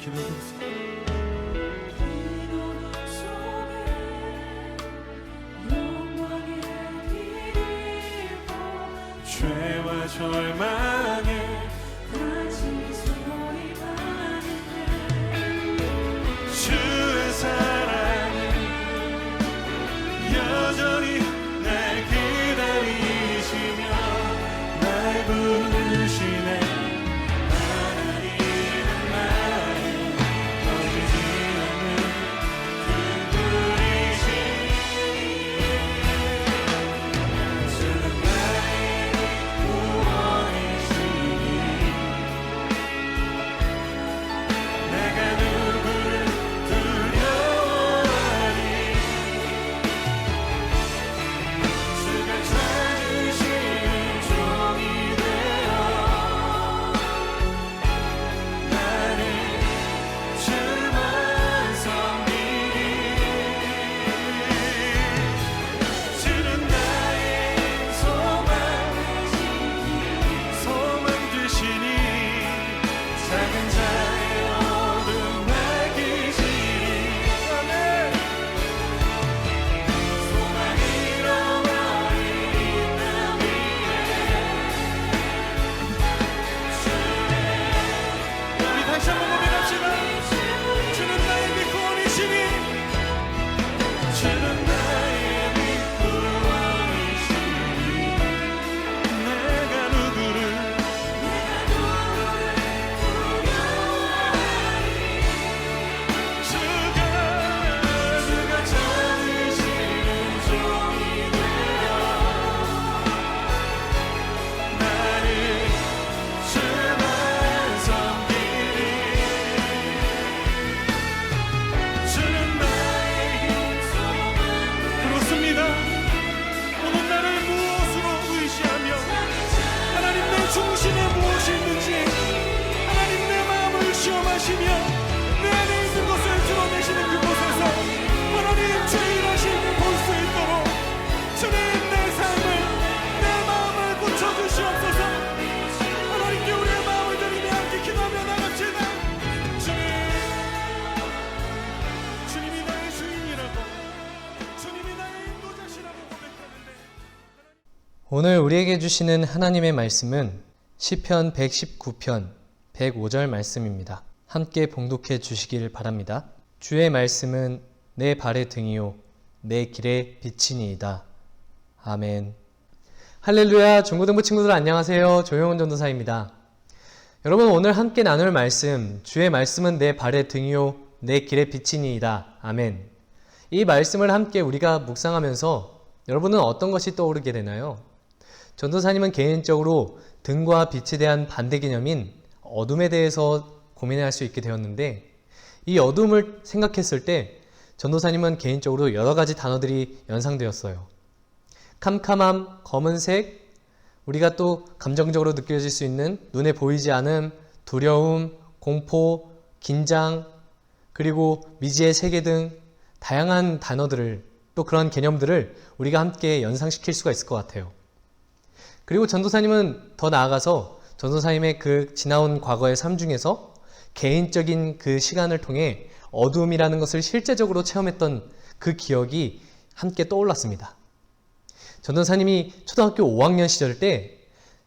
기도드립니다. 죄와 절망에 다시 소리 많은데 주의 사랑은 여전히 날 기다리시며 날 부르시네. 하나님은 나를 버리지 않는 그분이시니 주는 나의 구원이시니 내가 누구를 두려워하리. 주가 찾으시는 종이 되어 나는 주만 섬기리. 주는 나의 소망 되시니 작은 자의 어둠 밝히시니. 아멘. 소망 잃어버린 이 땅 위에 우리 다시 한번 고백합시다. 주는 나의 빛 구원이시니 주는 나의 빛 구원이시니 내가 누구를 주가 찾으시는 종이 되어 나를 주만 섬기리. 주는 나의 소망. 그렇습니다. 오늘 나를 무엇으로 의지하며 하나님 내 중심에 무엇이 있는지 하나님 내 마음을 시험하시며 내 안에 있는 것을 드러내시는 그곳에서 하나님 주의 일하심을 볼 수 있도록 주님 내 삶을 내 마음을 고쳐주시옵소서. 하나님께 우리의 마음을 드리며 함께 기도하며 나갑시다. 주님이 나의 주인이라고 주님이 나의 인도자시라고 고백하는데 오늘 우리에게 주시는 하나님의 말씀은 시편 119편 105절 말씀입니다. 함께 봉독해 주시길 바랍니다. 주의 말씀은 내 발의 등이요 내 길의 빛이니이다. 아멘. 할렐루야. 중고등부 친구들 안녕하세요. 조용훈 전도사입니다. 여러분, 오늘 함께 나눌 말씀, 주의 말씀은 내 발의 등이요 내 길의 빛이니이다. 아멘. 이 말씀을 함께 우리가 묵상하면서 여러분은 어떤 것이 떠오르게 되나요? 전도사님은 개인적으로 등과 빛에 대한 반대 개념인 어둠에 대해서 고민할 수 있게 되었는데, 이 어둠을 생각했을 때 전도사님은 개인적으로 여러 가지 단어들이 연상되었어요. 캄캄함, 검은색, 우리가 또 감정적으로 느껴질 수 있는 눈에 보이지 않음, 두려움, 공포, 긴장, 그리고 미지의 세계 등 다양한 단어들을, 또 그런 개념들을 우리가 함께 연상시킬 수가 있을 것 같아요. 그리고 전도사님은 더 나아가서 전도사님의 그 지나온 과거의 삶 중에서 개인적인 그 시간을 통해 어두움이라는 것을 실제적으로 체험했던 그 기억이 함께 떠올랐습니다. 전도사님이 초등학교 5학년 시절 때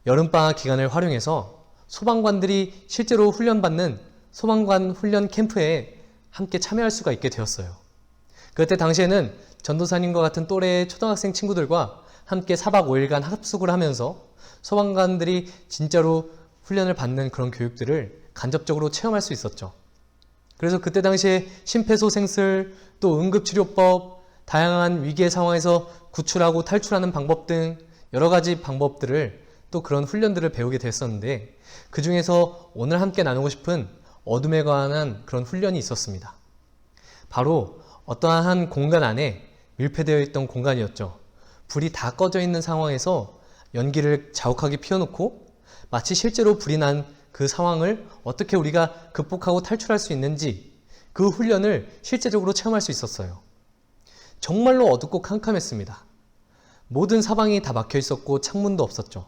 여름방학 기간을 활용해서 소방관들이 실제로 훈련받는 소방관 훈련 캠프에 함께 참여할 수가 있게 되었어요. 그때 당시에는 전도사님과 같은 또래의 초등학생 친구들과 함께 4박 5일간 합숙을 하면서 소방관들이 진짜로 훈련을 받는 그런 교육들을 간접적으로 체험할 수 있었죠. 그래서 그때 당시에 심폐소생술, 또 응급치료법, 다양한 위기의 상황에서 구출하고 탈출하는 방법 등 여러 가지 방법들을, 또 그런 훈련들을 배우게 됐었는데, 그 중에서 오늘 함께 나누고 싶은 어둠에 관한 그런 훈련이 있었습니다. 바로 어떠한 공간 안에 밀폐되어 있던 공간이었죠. 불이 다 꺼져 있는 상황에서 연기를 자욱하게 피워놓고 마치 실제로 불이 난 그 상황을 어떻게 우리가 극복하고 탈출할 수 있는지, 그 훈련을 실제적으로 체험할 수 있었어요. 정말로 어둡고 캄캄했습니다. 모든 사방이 다 막혀 있었고 창문도 없었죠.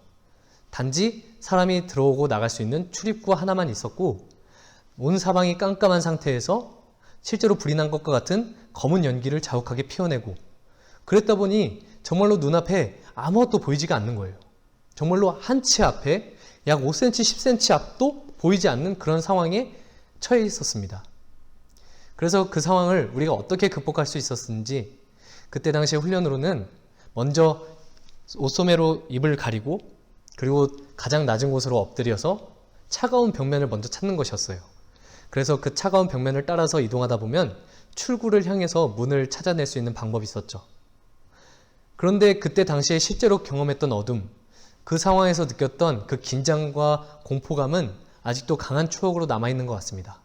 단지 사람이 들어오고 나갈 수 있는 출입구 하나만 있었고, 온 사방이 깜깜한 상태에서 실제로 불이 난 것과 같은 검은 연기를 자욱하게 피워내고, 그랬다 보니 정말로 눈앞에 아무것도 보이지가 않는 거예요. 정말로 한 치 앞에 약 5cm, 10cm 앞도 보이지 않는 그런 상황에 처해 있었습니다. 그래서 그 상황을 우리가 어떻게 극복할 수 있었는지, 그때 당시의 훈련으로는 먼저 옷소매로 입을 가리고, 그리고 가장 낮은 곳으로 엎드려서 차가운 벽면을 먼저 찾는 것이었어요. 그래서 그 차가운 벽면을 따라서 이동하다 보면 출구를 향해서 문을 찾아낼 수 있는 방법이 있었죠. 그런데 그때 당시에 실제로 경험했던 어둠, 그 상황에서 느꼈던 그 긴장과 공포감은 아직도 강한 추억으로 남아있는 것 같습니다.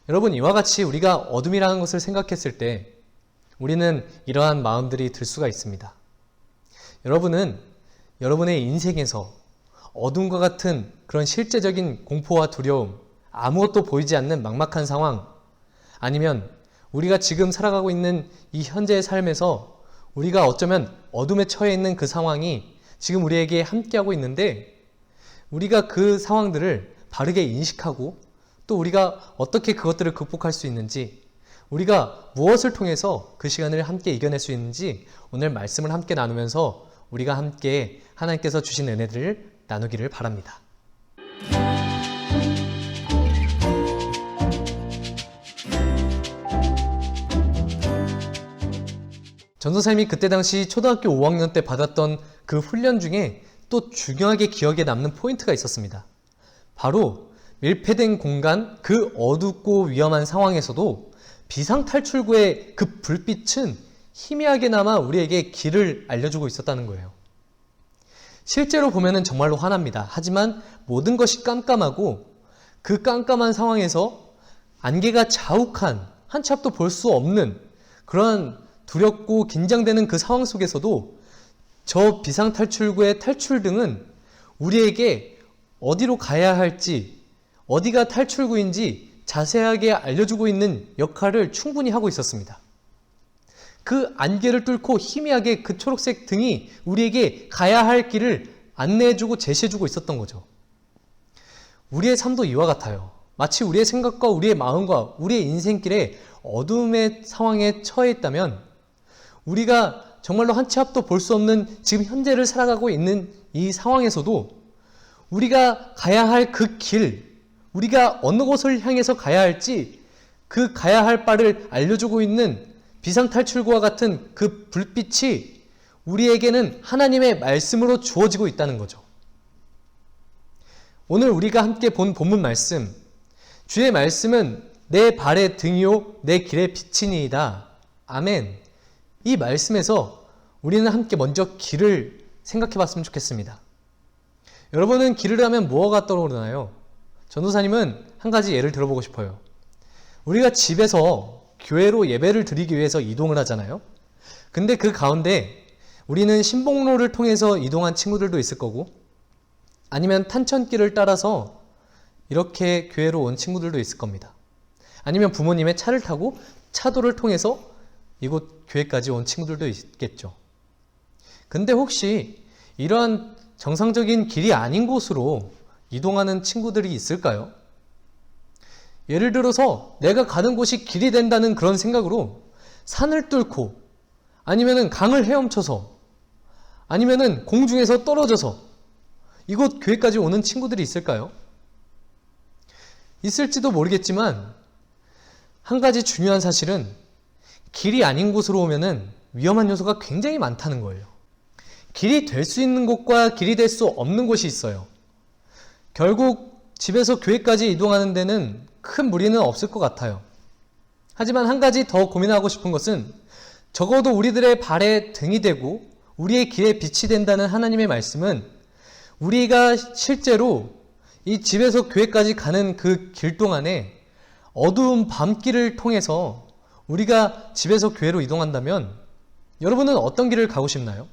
여러분, 이와 같이 우리가 어둠이라는 것을 생각했을 때 우리는 이러한 마음들이 들 수가 있습니다. 여러분은 여러분의 인생에서 어둠과 같은 그런 실제적인 공포와 두려움, 아무것도 보이지 않는 막막한 상황, 아니면 우리가 지금 살아가고 있는 이 현재의 삶에서 우리가 어쩌면 어둠에 처해 있는 그 상황이 지금 우리에게 함께하고 있는데, 우리가 그 상황들을 바르게 인식하고 또 우리가 어떻게 그것들을 극복할 수 있는지, 우리가 무엇을 통해서 그 시간을 함께 이겨낼 수 있는지 오늘 말씀을 함께 나누면서 우리가 함께 하나님께서 주신 은혜들을 나누기를 바랍니다. 전도사님이 그때 당시 초등학교 5학년 때 받았던 그 훈련 중에 또 중요하게 기억에 남는 포인트가 있었습니다. 바로 밀폐된 공간, 그 어둡고 위험한 상황에서도 비상탈출구의 그 불빛은 희미하게나마 우리에게 길을 알려주고 있었다는 거예요. 실제로 보면은 정말로 화납니다. 하지만 모든 것이 깜깜하고 그 깜깜한 상황에서 안개가 자욱한, 한 치 앞도 볼 수 없는 그런 두렵고 긴장되는 그 상황 속에서도 저 비상탈출구의 탈출등은 우리에게 어디로 가야 할지, 어디가 탈출구인지 자세하게 알려주고 있는 역할을 충분히 하고 있었습니다. 그 안개를 뚫고 희미하게 그 초록색 등이 우리에게 가야 할 길을 안내해주고 제시해주고 있었던 거죠. 우리의 삶도 이와 같아요. 마치 우리의 생각과 우리의 마음과 우리의 인생길에 어둠의 상황에 처해 있다면, 우리가 정말로 한 치 앞도 볼 수 없는 지금 현재를 살아가고 있는 이 상황에서도 우리가 가야 할 그 길, 우리가 어느 곳을 향해서 가야 할지 그 가야 할 바를 알려주고 있는 비상탈출구와 같은 그 불빛이 우리에게는 하나님의 말씀으로 주어지고 있다는 거죠. 오늘 우리가 함께 본 본문 말씀, 주의 말씀은 내 발의 등이요 내 길의 빛이니이다. 아멘. 이 말씀에서 우리는 함께 먼저 길을 생각해 봤으면 좋겠습니다. 여러분은 길을 하면 뭐가 떠오르나요? 전도사님은 한 가지 예를 들어보고 싶어요. 우리가 집에서 교회로 예배를 드리기 위해서 이동을 하잖아요. 근데 그 가운데 우리는 신봉로를 통해서 이동한 친구들도 있을 거고, 아니면 탄천길을 따라서 이렇게 교회로 온 친구들도 있을 겁니다. 아니면 부모님의 차를 타고 차도를 통해서 이곳 교회까지 온 친구들도 있겠죠. 근데 혹시 이러한 정상적인 길이 아닌 곳으로 이동하는 친구들이 있을까요? 예를 들어서 내가 가는 곳이 길이 된다는 그런 생각으로 산을 뚫고, 아니면은 강을 헤엄쳐서, 아니면은 공중에서 떨어져서 이곳 교회까지 오는 친구들이 있을까요? 있을지도 모르겠지만 한 가지 중요한 사실은 길이 아닌 곳으로 오면은 위험한 요소가 굉장히 많다는 거예요. 길이 될 수 있는 곳과 길이 될 수 없는 곳이 있어요. 결국 집에서 교회까지 이동하는 데는 큰 무리는 없을 것 같아요. 하지만 한 가지 더 고민하고 싶은 것은, 적어도 우리들의 발에 등이 되고 우리의 길에 빛이 된다는 하나님의 말씀은 우리가 실제로 이 집에서 교회까지 가는 그 길 동안에 어두운 밤길을 통해서 우리가 집에서 교회로 이동한다면 여러분은 어떤 길을 가고 싶나요?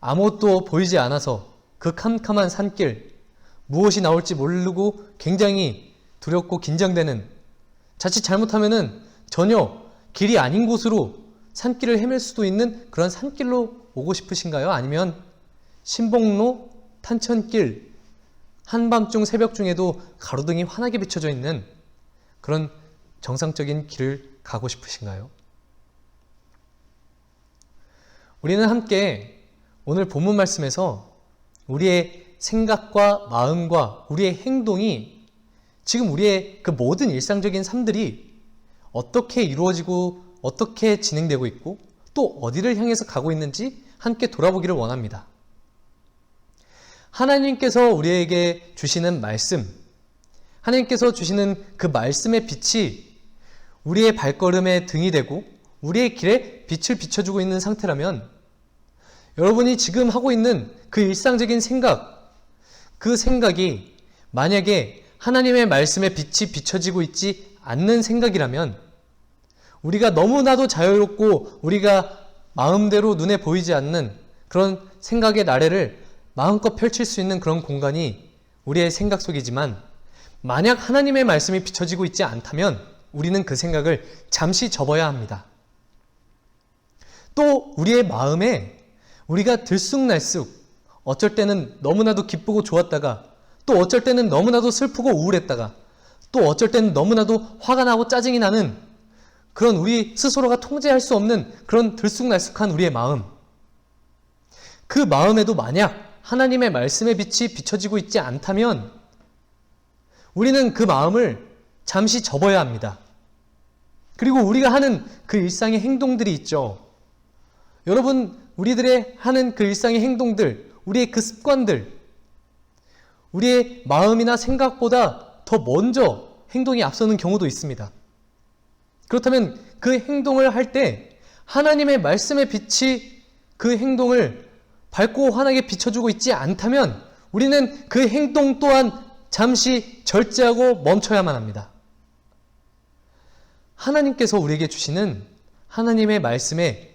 아무것도 보이지 않아서 그 캄캄한 산길, 무엇이 나올지 모르고 굉장히 두렵고 긴장되는, 자칫 잘못하면은 전혀 길이 아닌 곳으로 산길을 헤맬 수도 있는 그런 산길로 오고 싶으신가요? 아니면 신봉로, 탄천길, 한밤중 새벽 중에도 가로등이 환하게 비춰져 있는 그런 정상적인 길을 가고 싶으신가요? 우리는 함께 오늘 본문 말씀에서 우리의 생각과 마음과 우리의 행동이 지금 우리의 그 모든 일상적인 삶들이 어떻게 이루어지고 어떻게 진행되고 있고 또 어디를 향해서 가고 있는지 함께 돌아보기를 원합니다. 하나님께서 우리에게 주시는 말씀, 하나님께서 주시는 그 말씀의 빛이 우리의 발걸음에 등이 되고 우리의 길에 빛을 비춰주고 있는 상태라면 여러분이 지금 하고 있는 그 일상적인 생각, 그 생각이 만약에 하나님의 말씀에 빛이 비춰지고 있지 않는 생각이라면 우리가 너무나도 자유롭고 우리가 마음대로 눈에 보이지 않는 그런 생각의 나래를 마음껏 펼칠 수 있는 그런 공간이 우리의 생각 속이지만 만약 하나님의 말씀이 비춰지고 있지 않다면 우리는 그 생각을 잠시 접어야 합니다. 또 우리의 마음에 우리가 들쑥날쑥 어쩔 때는 너무나도 기쁘고 좋았다가 또 어쩔 때는 너무나도 슬프고 우울했다가 또 어쩔 때는 너무나도 화가 나고 짜증이 나는 그런 우리 스스로가 통제할 수 없는 그런 들쑥날쑥한 우리의 마음, 그 마음에도 만약 하나님의 말씀의 빛이 비춰지고 있지 않다면 우리는 그 마음을 잠시 접어야 합니다. 그리고 우리가 하는 그 일상의 행동들이 있죠. 여러분, 우리들의 하는 그 일상의 행동들, 우리의 그 습관들, 우리의 마음이나 생각보다 더 먼저 행동이 앞서는 경우도 있습니다. 그렇다면 그 행동을 할 때 하나님의 말씀의 빛이 그 행동을 밝고 환하게 비춰주고 있지 않다면 우리는 그 행동 또한 잠시 절제하고 멈춰야만 합니다. 하나님께서 우리에게 주시는 하나님의 말씀의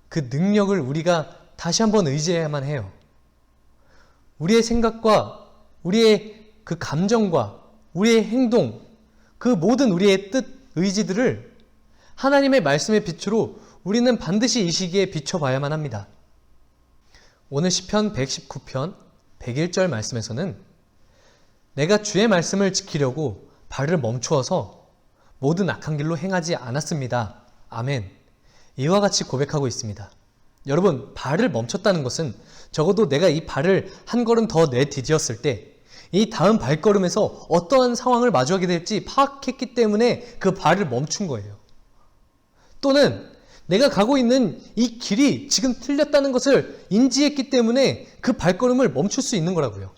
그 능력을 우리가 다시 한번 의지해야만 해요. 우리의 생각과 우리의 그 감정과 우리의 행동, 그 모든 우리의 뜻, 의지들을 하나님의 말씀의 빛으로 우리는 반드시 이 시기에 비춰봐야만 합니다. 오늘 시편 119편 101절 말씀에서는 내가 주의 말씀을 지키려고 발을 멈추어서 모든 악한 길로 행하지 않았습니다. 아멘. 이와 같이 고백하고 있습니다. 여러분, 발을 멈췄다는 것은 적어도 내가 이 발을 한 걸음 더 내디뎠을 때 이 다음 발걸음에서 어떠한 상황을 마주하게 될지 파악했기 때문에 그 발을 멈춘 거예요. 또는 내가 가고 있는 이 길이 지금 틀렸다는 것을 인지했기 때문에 그 발걸음을 멈출 수 있는 거라고요.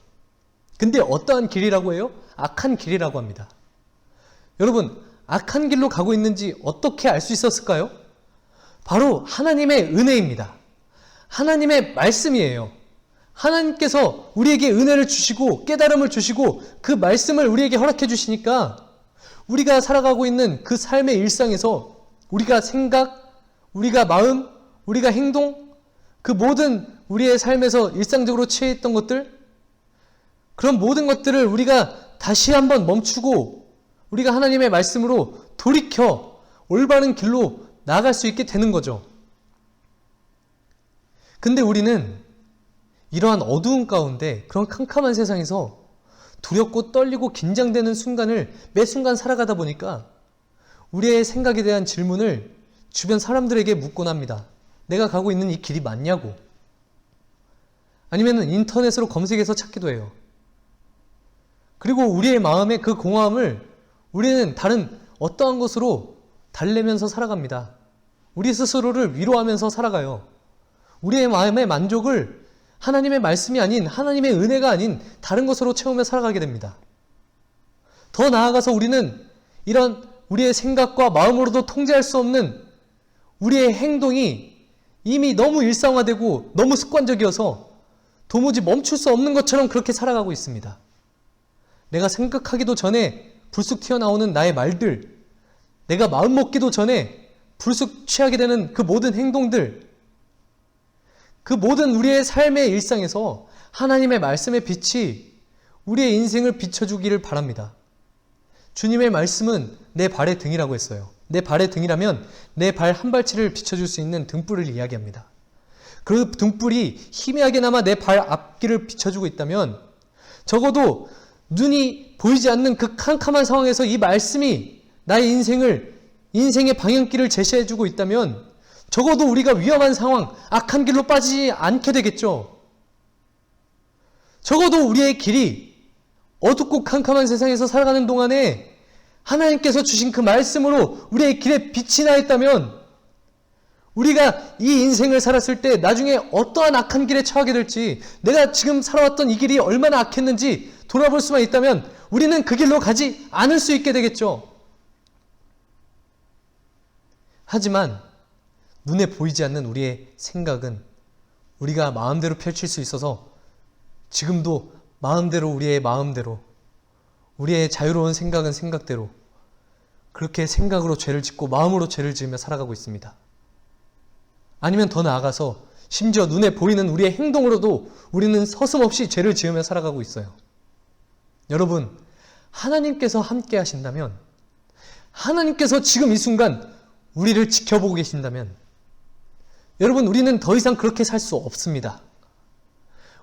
근데 어떠한 길이라고 해요? 악한 길이라고 합니다. 여러분, 악한 길로 가고 있는지 어떻게 알 수 있었을까요? 바로 하나님의 은혜입니다. 하나님의 말씀이에요. 하나님께서 우리에게 은혜를 주시고 깨달음을 주시고 그 말씀을 우리에게 허락해 주시니까 우리가 살아가고 있는 그 삶의 일상에서 우리가 생각, 우리가 마음, 우리가 행동, 그 모든 우리의 삶에서 일상적으로 취해 있던 것들, 그런 모든 것들을 우리가 다시 한번 멈추고 우리가 하나님의 말씀으로 돌이켜 올바른 길로 나아갈 수 있게 되는 거죠. 근데 우리는 이러한 어두운 가운데 그런 캄캄한 세상에서 두렵고 떨리고 긴장되는 순간을 매 순간 살아가다 보니까 우리의 생각에 대한 질문을 주변 사람들에게 묻곤 합니다. 내가 가고 있는 이 길이 맞냐고. 아니면 인터넷으로 검색해서 찾기도 해요. 그리고 우리의 마음의 그 공허함을 우리는 다른 어떠한 것으로 달래면서 살아갑니다. 우리 스스로를 위로하면서 살아가요. 우리의 마음의 만족을 하나님의 말씀이 아닌 하나님의 은혜가 아닌 다른 것으로 채우며 살아가게 됩니다. 더 나아가서 우리는 이런 우리의 생각과 마음으로도 통제할 수 없는 우리의 행동이 이미 너무 일상화되고 너무 습관적이어서 도무지 멈출 수 없는 것처럼 그렇게 살아가고 있습니다. 내가 생각하기도 전에 불쑥 튀어나오는 나의 말들, 내가 마음 먹기도 전에 불쑥 취하게 되는 그 모든 행동들, 그 모든 우리의 삶의 일상에서 하나님의 말씀의 빛이 우리의 인생을 비춰주기를 바랍니다. 주님의 말씀은 내 발의 등이라고 했어요. 내 발의 등이라면 내 발 한 발치를 비춰줄 수 있는 등불을 이야기합니다. 그 등불이 희미하게나마 내 발 앞길을 비춰주고 있다면 적어도 눈이 보이지 않는 그 캄캄한 상황에서 이 말씀이 나의 인생의 방향길을 제시해주고 있다면 적어도 우리가 위험한 상황, 악한 길로 빠지지 않게 되겠죠. 적어도 우리의 길이 어둡고 캄캄한 세상에서 살아가는 동안에 하나님께서 주신 그 말씀으로 우리의 길에 빛이 나 있다면 우리가 이 인생을 살았을 때 나중에 어떠한 악한 길에 처하게 될지, 내가 지금 살아왔던 이 길이 얼마나 악했는지 돌아볼 수만 있다면 우리는 그 길로 가지 않을 수 있게 되겠죠. 하지만 눈에 보이지 않는 우리의 생각은 우리가 마음대로 펼칠 수 있어서 지금도 마음대로, 우리의 마음대로, 우리의 자유로운 생각은 생각대로 그렇게 생각으로 죄를 짓고 마음으로 죄를 지으며 살아가고 있습니다. 아니면 더 나아가서 심지어 눈에 보이는 우리의 행동으로도 우리는 서슴없이 죄를 지으며 살아가고 있어요. 여러분, 하나님께서 함께 하신다면, 하나님께서 지금 이 순간 우리를 지켜보고 계신다면, 여러분, 우리는 더 이상 그렇게 살 수 없습니다.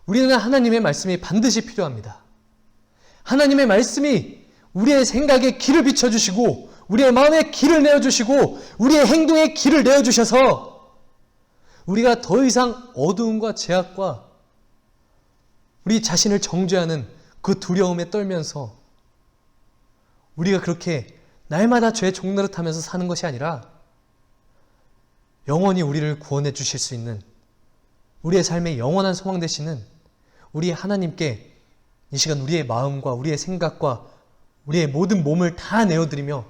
우리는 하나님의 말씀이 반드시 필요합니다. 하나님의 말씀이 우리의 생각에 길을 비춰주시고 우리의 마음에 길을 내어주시고 우리의 행동에 길을 내어주셔서 우리가 더 이상 어두움과 죄악과 우리 자신을 정죄하는 그 두려움에 떨면서 우리가 그렇게 날마다 죄 종노릇하면서 사는 것이 아니라 영원히 우리를 구원해 주실 수 있는, 우리의 삶의 영원한 소망 되시는 우리 하나님께 이 시간 우리의 마음과 우리의 생각과 우리의 모든 몸을 다 내어드리며,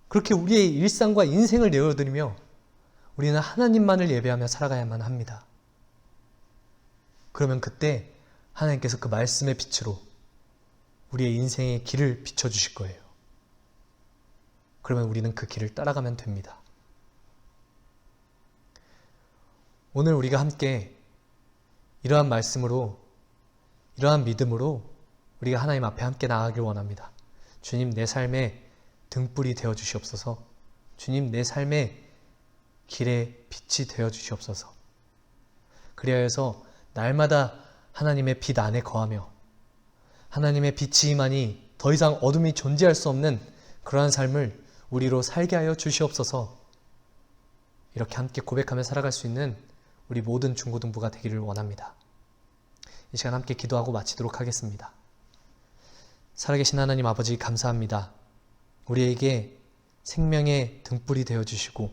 그렇게 우리의 일상과 인생을 내어드리며 우리는 하나님만을 예배하며 살아가야만 합니다. 그러면 그때 하나님께서 그 말씀의 빛으로 우리의 인생의 길을 비춰주실 거예요. 그러면 우리는 그 길을 따라가면 됩니다. 오늘 우리가 함께 이러한 말씀으로, 이러한 믿음으로 우리가 하나님 앞에 함께 나아가길 원합니다. 주님, 내 삶의 등불이 되어 주시옵소서. 주님, 내 삶의 길에 빛이 되어 주시옵소서. 그리하여서 날마다 하나님의 빛 안에 거하며 하나님의 빛이 임하니 더 이상 어둠이 존재할 수 없는 그러한 삶을 우리로 살게 하여 주시옵소서. 이렇게 함께 고백하며 살아갈 수 있는 우리 모든 중고등부가 되기를 원합니다. 이 시간 함께 기도하고 마치도록 하겠습니다. 살아계신 하나님 아버지, 감사합니다. 우리에게 생명의 등불이 되어주시고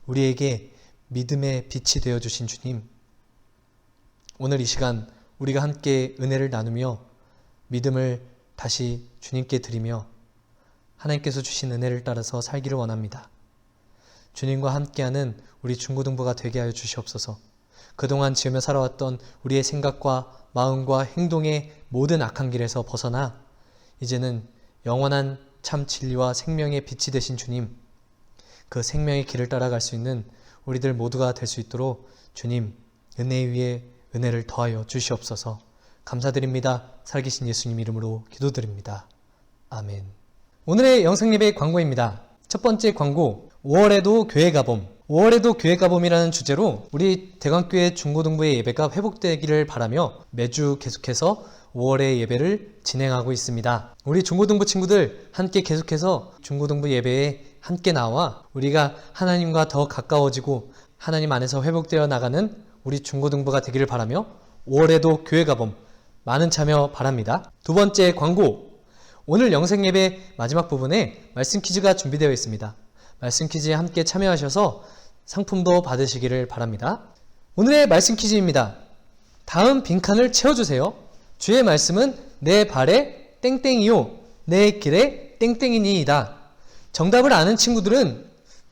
우리에게 믿음의 빛이 되어주신 주님, 오늘 이 시간 우리가 함께 은혜를 나누며 믿음을 다시 주님께 드리며 하나님께서 주신 은혜를 따라서 살기를 원합니다. 주님과 함께하는 우리 중고등부가 되게 하여 주시옵소서. 그동안 지으며 살아왔던 우리의 생각과 마음과 행동의 모든 악한 길에서 벗어나 이제는 영원한 참 진리와 생명의 빛이 되신 주님, 그 생명의 길을 따라갈 수 있는 우리들 모두가 될 수 있도록 주님, 은혜 위에 은혜를 더하여 주시옵소서. 감사드립니다. 살아계신 예수님 이름으로 기도드립니다. 아멘. 오늘의 영상예배 광고입니다. 첫 번째 광고, 5월에도 교회 가봄. 5월에도 교회 가봄이라는 주제로 우리 대광교회 중고등부의 예배가 회복되기를 바라며 매주 계속해서 5월의 예배를 진행하고 있습니다. 우리 중고등부 친구들 함께 계속해서 중고등부 예배에 함께 나와 우리가 하나님과 더 가까워지고 하나님 안에서 회복되어 나가는 우리 중고등부가 되기를 바라며 5월에도 교회 가봄 많은 참여 바랍니다. 두 번째 광고, 오늘 영상예배 마지막 부분에 말씀 퀴즈가 준비되어 있습니다. 말씀 퀴즈에 함께 참여하셔서 상품도 받으시기를 바랍니다. 오늘의 말씀 퀴즈입니다. 다음 빈칸을 채워주세요. 주의 말씀은 내 발에 땡땡이요, 내 길에 땡땡이니이다. 정답을 아는 친구들은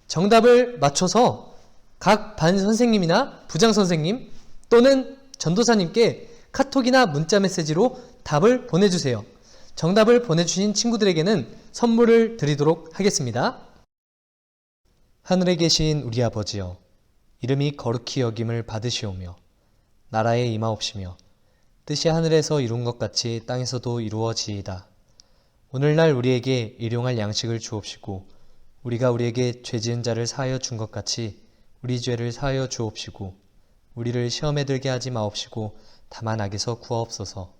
정답을 맞춰서 각 반 선생님이나 부장 선생님 또는 전도사님께 카톡이나 문자 메시지로 답을 보내주세요. 정답을 보내주신 친구들에게는 선물을 드리도록 하겠습니다. 하늘에 계신 우리 아버지여, 이름이 거룩히 여김을 받으시오며 나라에 임하옵시며 뜻이 하늘에서 이룬 것 같이 땅에서도 이루어지이다. 오늘날 우리에게 일용할 양식을 주옵시고 우리가 우리에게 죄 지은 자를 사하여 준 것 같이 우리 죄를 사하여 주옵시고 우리를 시험에 들게 하지 마옵시고 다만 악에서 구하옵소서.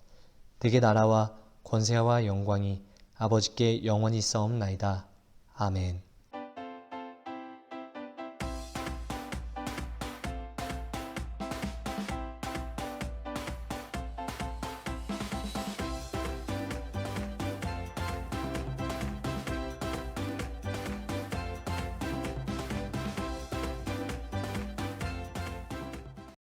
대개 나라와 권세와 영광이 아버지께 영원히 있사옵나이다. 아멘.